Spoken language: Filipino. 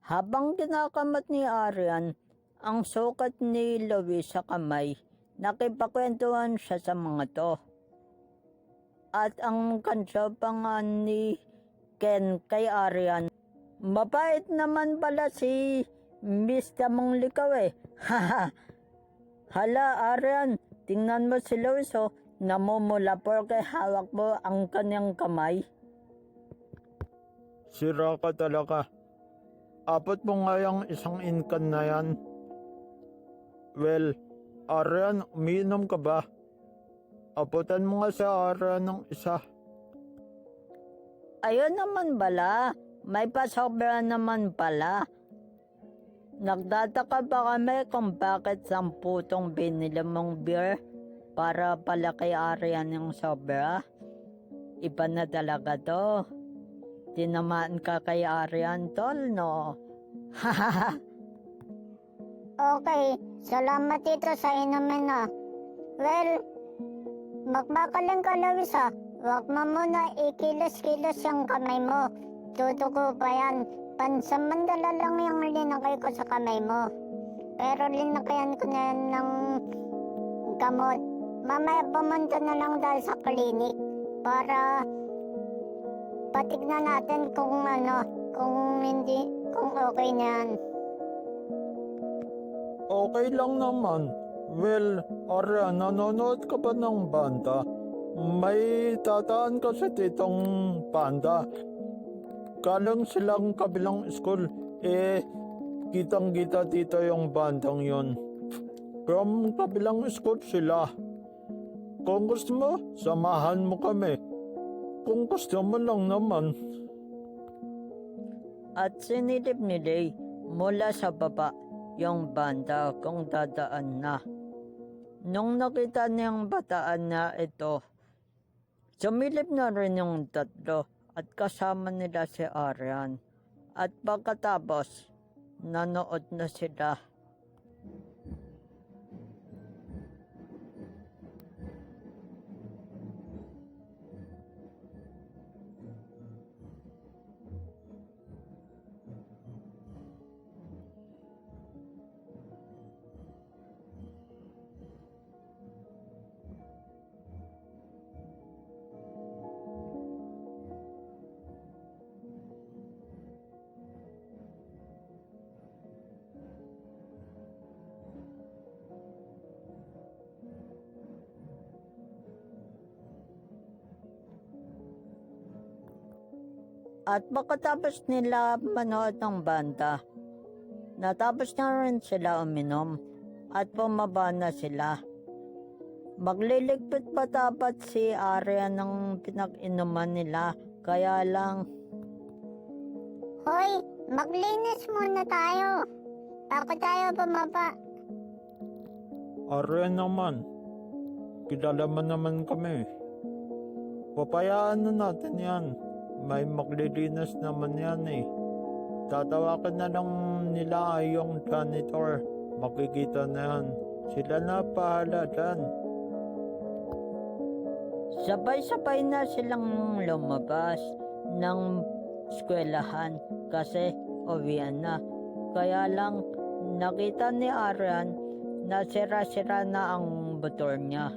Habang kinakamot ni Arian ang sukat ni Louie sa kamay, nakipagkwentuhan siya sa mga to. At ang kansya pa nga ni Ken kay Arian, mabait naman pala si Miss Tamang Likaw eh. Haha. Hala Arian, tingnan mo si Louie namumula porque hawak mo ang kanyang kamay. Sira ka talaga. Apat mo nga yung isang inkan na yan. Well, Arian, umiinom ka ba? Aputan mo nga sa Arian ng isa. Ayun naman bala, may pasobra naman pala. Nagtataka pa kami kung bakit 10 binili mong beer para pala kay Arian yung sobra. Iba na talaga to. Tinamaan ka kay Arian, tol, no? Hahaha. Okay, salamat ito sa inumin na. Well, magmakaling ka Louie Huwag mo muna ikilos-kilos yung kamay mo. Tutuko pa yan. Pansamandala lang yung linakay ko sa kamay mo. Pero linakayan ko na yan ng gamot. Mamaya pumunta na lang dahil sa klinik para patignan natin kung kung okay na yan. Okay lang naman. Well, Arian, nanonood ka ba ng banda? May tataan kasi titong Panda. Galing silang kabilang school. Kitang-kita dito yung bandang yon. From kabilang school sila. Kung gusto mo, samahan mo kami. Kung gusto mo lang naman. At sinilip ni Lay mula sa baba yung banda kung dadaan na. Nung nakita niyang bataan na ito, sumilip na rin yung tatlo at kasama nila si Arian. At pagkatapos, nanood na sila. At pagkatapos nila manood ng banda, natapos na rin sila uminom at pumaba na sila. Magliligpit pa dapat si Arian ng pinag-inuman nila, kaya lang... Hoy, maglinis muna tayo. Bago tayo bumaba. Arian naman, kilala mo naman kami. Papayaan na natin yan. May maglilinis naman yan eh. Tatawakan na lang nila yung janitor. Makikita na yan. Sila na pahala dyan. Sabay-sabay na silang lumabas ng eskwelahan kasi uwian na. Kaya lang nakita ni Arian na sira-sira na ang motor niya.